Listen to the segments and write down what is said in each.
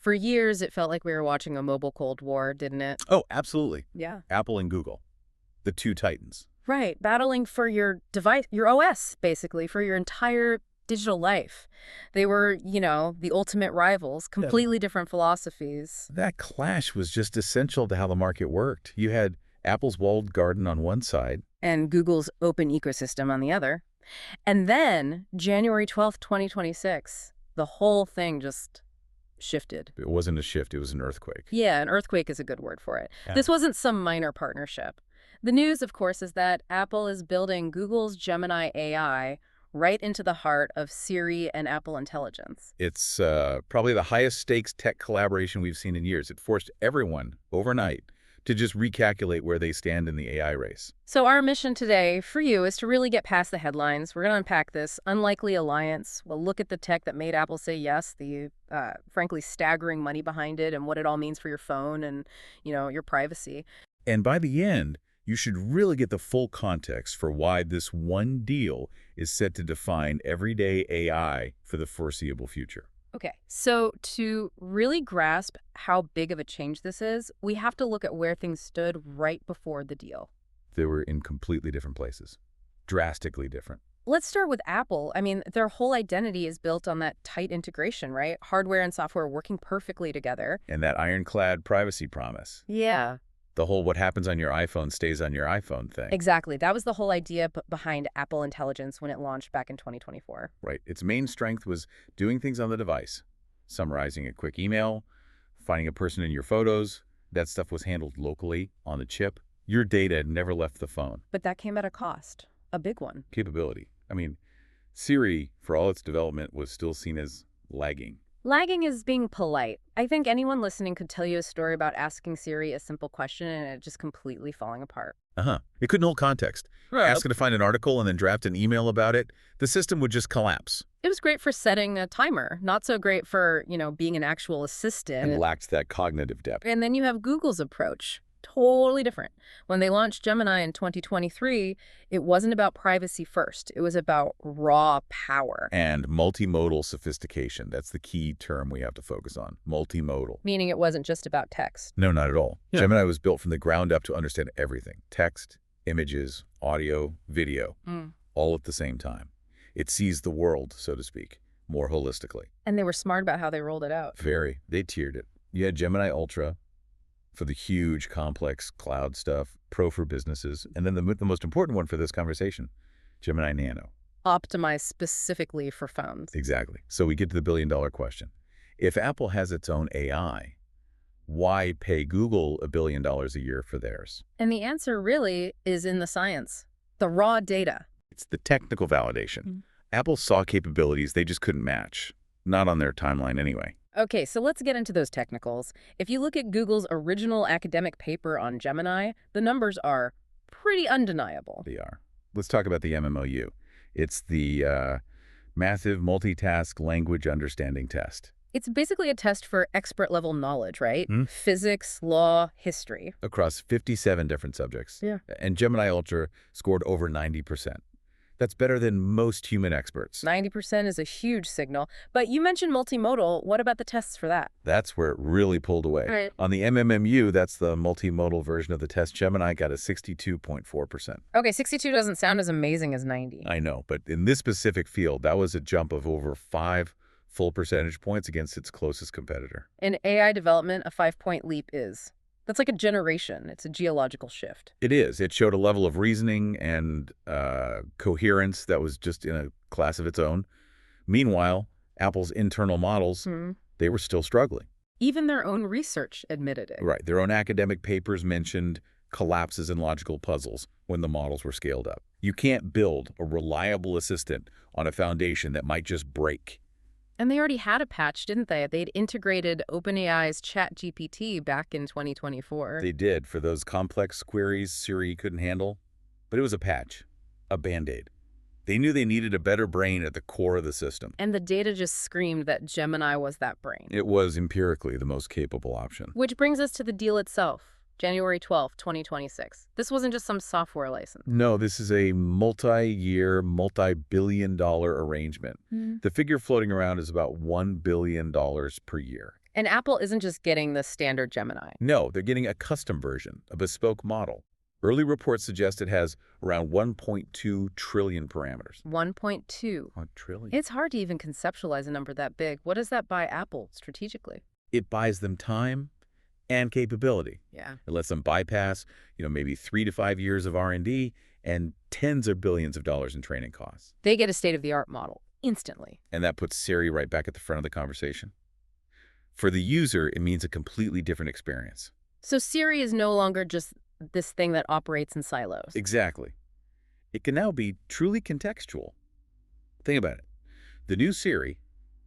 For years, it felt like we were watching a mobile Cold War, didn't it? Oh, absolutely. Yeah. Apple and Google, the two titans. Right. Battling for your device, your OS, basically, for your entire digital life. They were, the ultimate rivals, completely different philosophies. That clash was just essential to how the market worked. You had Apple's walled garden on one side. And Google's open ecosystem on the other. And then, January 12th, 2026, the whole thing just shifted. It wasn't a shift, it was an earthquake. Yeah, an earthquake is a good word for it. Yeah. This wasn't some minor partnership. The news, of course, is that Apple is building Google's Gemini AI right into the heart of Siri and Apple Intelligence. It's probably the highest stakes tech collaboration we've seen in years. It forced everyone overnight to just recalculate where they stand in the AI race. So our mission today for you is to really get past the headlines. We're going to unpack this unlikely alliance. We'll look at the tech that made Apple say yes, the frankly staggering money behind it, and what it all means for your phone and, your privacy. And by the end, you should really get the full context for why this one deal is set to define everyday AI for the foreseeable future. Okay, so to really grasp how big of a change this is, we have to look at where things stood right before the deal. They were in completely different places, drastically different. Let's start with Apple. I mean, their whole identity is built on that tight integration, right? Hardware and software working perfectly together. And that ironclad privacy promise. Yeah. The whole what happens on your iPhone stays on your iPhone thing. Exactly. That was the whole idea behind Apple Intelligence when it launched back in 2024. Right. Its main strength was doing things on the device, summarizing a quick email, finding a person in your photos. That stuff was handled locally on the chip. Your data never left the phone. But that came at a cost, a big one. Capability. I mean, Siri, for all its development, was still seen as lagging. Lagging is being polite. I think anyone listening could tell you a story about asking Siri a simple question and it just completely falling apart. It couldn't hold context. Ask it to find an article and then draft an email about it. The system would just collapse. It was great for setting a timer, not so great for, being an actual assistant. And lacked that cognitive depth. And then you have Google's approach. Totally different. When they launched Gemini in 2023, it wasn't about privacy first. It was about raw power. And multimodal sophistication. That's the key term we have to focus on. Multimodal. Meaning it wasn't just about text. No, not at all. Yeah. Gemini was built from the ground up to understand everything. Text, images, audio, video, all at the same time. It sees the world, so to speak, more holistically. And they were smart about how they rolled it out. Very. They tiered it. You had Gemini Ultra for the huge, complex cloud stuff, Pro for businesses, and then the most important one for this conversation, Gemini Nano. Optimized specifically for phones. Exactly. So we get to the billion-dollar question. If Apple has its own AI, why pay Google $1 billion a year for theirs? And the answer really is in the science, the raw data. It's the technical validation. Apple saw capabilities they just couldn't match, not on their timeline anyway. Okay, so let's get into those technicals. If you look at Google's original academic paper on Gemini, the numbers are pretty undeniable. They are. Let's talk about the MMOU. It's the Massive Multitask Language Understanding Test. It's basically a test for expert-level knowledge, right? Physics, law, history. Across 57 different subjects. Yeah. And Gemini Ultra scored over 90%. That's better than most human experts. 90% is a huge signal. But you mentioned multimodal. What about the tests for that? That's where it really pulled away. Right. On the MMMU, that's the multimodal version of the test, Gemini got a 62.4%. Okay, 62 doesn't sound as amazing as 90. I know, but in this specific field, that was a jump of over 5 full percentage points against its closest competitor. In AI development, a 5-point leap is. That's like a generation. It's a geological shift. It is. It showed a level of reasoning and coherence that was just in a class of its own. Meanwhile, Apple's internal models, they were still struggling. Even their own research admitted it. Right. Their own academic papers mentioned collapses in logical puzzles when the models were scaled up. You can't build a reliable assistant on a foundation that might just break. And they already had a patch, didn't they? They'd integrated OpenAI's ChatGPT back in 2024. They did for those complex queries Siri couldn't handle. But it was a patch, a Band-Aid. They knew they needed a better brain at the core of the system. And the data just screamed that Gemini was that brain. It was empirically the most capable option. Which brings us to the deal itself. January 12th, 2026. This wasn't just some software license. No, this is a multi-year, multi-billion-dollar arrangement. The figure floating around is about $1 billion per year. And Apple isn't just getting the standard Gemini. No, they're getting a custom version, a bespoke model. Early reports suggest it has around 1.2 trillion parameters. 1.2. 1 trillion. It's hard to even conceptualize a number that big. What does that buy Apple strategically? It buys them time and capability. Yeah. It lets them bypass, maybe 3 to 5 years of R&D and tens of billions of dollars in training costs. They get a state-of-the-art model instantly. And that puts Siri right back at the front of the conversation. For the user, it means a completely different experience. So Siri is no longer just this thing that operates in silos. Exactly. It can now be truly contextual. Think about it. The new Siri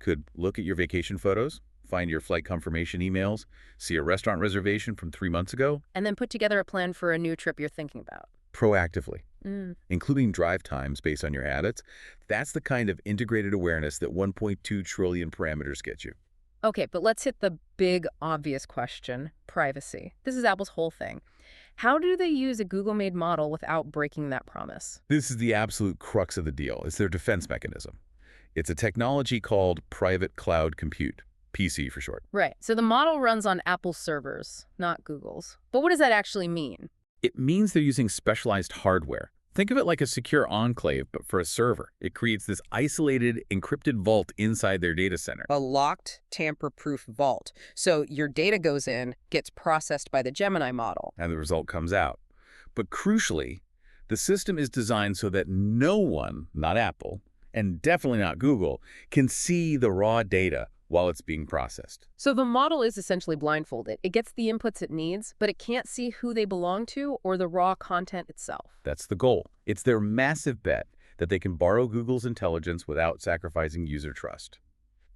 could look at your vacation photos, find your flight confirmation emails, see a restaurant reservation from 3 months ago. And then put together a plan for a new trip you're thinking about. Proactively, Mm. including drive times based on your habits. That's the kind of integrated awareness that 1.2 trillion parameters get you. Okay, but let's hit the big, obvious question, privacy. This is Apple's whole thing. How do they use a Google-made model without breaking that promise? This is the absolute crux of the deal. It's their defense mechanism. It's a technology called private cloud compute, PC for short. Right, so the model runs on Apple's servers, not Google's. But what does that actually mean? It means they're using specialized hardware. Think of it like a secure enclave, but for a server. It creates this isolated, encrypted vault inside their data center. A locked, tamper-proof vault. So your data goes in, gets processed by the Gemini model. And the result comes out. But crucially, the system is designed so that no one, not Apple, and definitely not Google, can see the raw data while it's being processed. So the model is essentially blindfolded. It gets the inputs it needs, but it can't see who they belong to or the raw content itself. That's the goal. It's their massive bet that they can borrow Google's intelligence without sacrificing user trust.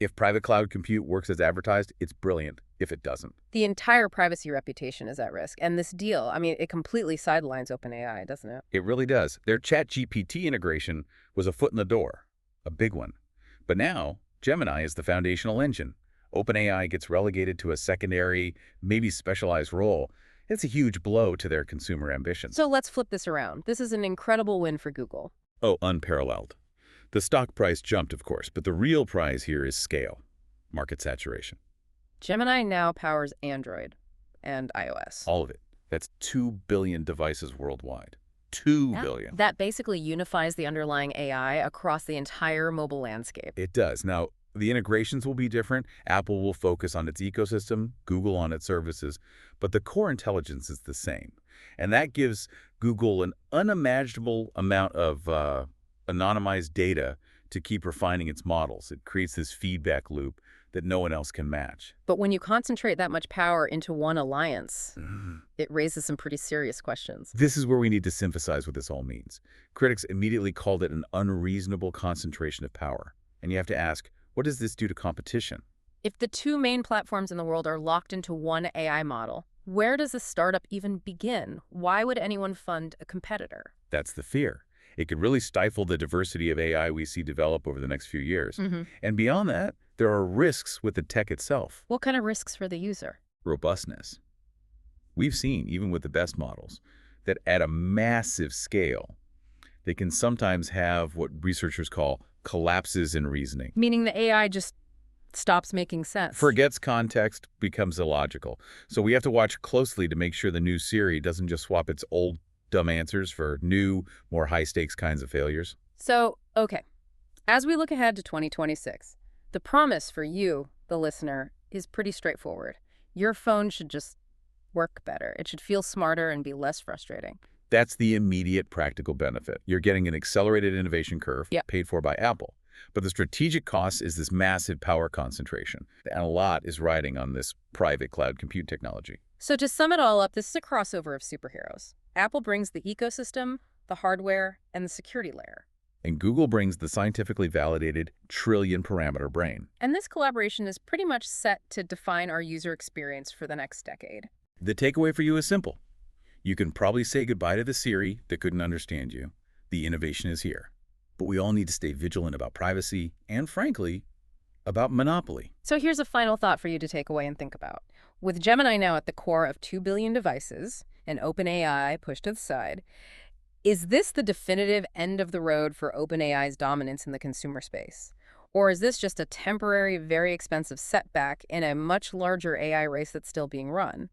If private cloud compute works as advertised, it's brilliant. If it doesn't, The entire privacy reputation is at risk. And this deal, it completely sidelines OpenAI, doesn't it? it really does. Their ChatGPT integration was a foot in the door, a big one. But now, Gemini is the foundational engine. OpenAI gets relegated to a secondary, maybe specialized role. It's a huge blow to their consumer ambitions. So let's flip this around. This is an incredible win for Google. Oh, unparalleled. The stock price jumped, of course, but the real prize here is scale, market saturation. Gemini now powers Android and iOS. All of it. That's 2 billion devices worldwide. 2 billion. That basically unifies the underlying AI across the entire mobile landscape. It does. Now, the integrations will be different. Apple will focus on its ecosystem, Google on its services, but the core intelligence is the same. And that gives Google an unimaginable amount of anonymized data to keep refining its models. It creates this feedback loop that no one else can match. But when you concentrate that much power into one alliance, it raises some pretty serious questions. This is where we need to synthesize what this all means. Critics immediately called it an unreasonable concentration of power. And you have to ask, what does this do to competition? If the two main platforms in the world are locked into one AI model, where does a startup even begin? Why would anyone fund a competitor? That's the fear. It could really stifle the diversity of AI we see develop over the next few years. And beyond that, there are risks with the tech itself. What kind of risks for the user? Robustness. We've seen, even with the best models, that at a massive scale, they can sometimes have what researchers call collapses in reasoning. Meaning the AI just stops making sense. Forgets context, becomes illogical. So we have to watch closely to make sure the new Siri doesn't just swap its old dumb answers for new, more high-stakes kinds of failures. So, okay, as we look ahead to 2026, the promise for you, the listener, is pretty straightforward. Your phone should just work better. It should feel smarter and be less frustrating. That's the immediate practical benefit. You're getting an accelerated innovation curve paid for by Apple. But the strategic cost is this massive power concentration. And a lot is riding on this private cloud compute technology. So to sum it all up, this is a crossover of superheroes. Apple brings the ecosystem, the hardware, and the security layer. And Google brings the scientifically validated trillion-parameter brain. And this collaboration is pretty much set to define our user experience for the next decade. The takeaway for you is simple. You can probably say goodbye to the Siri that couldn't understand you. The innovation is here. But we all need to stay vigilant about privacy and, frankly, about monopoly. So here's a final thought for you to take away and think about. With Gemini now at the core of 2 billion devices and OpenAI pushed to the side, is this the definitive end of the road for OpenAI's dominance in the consumer space? Or is this just a temporary, very expensive setback in a much larger AI race that's still being run?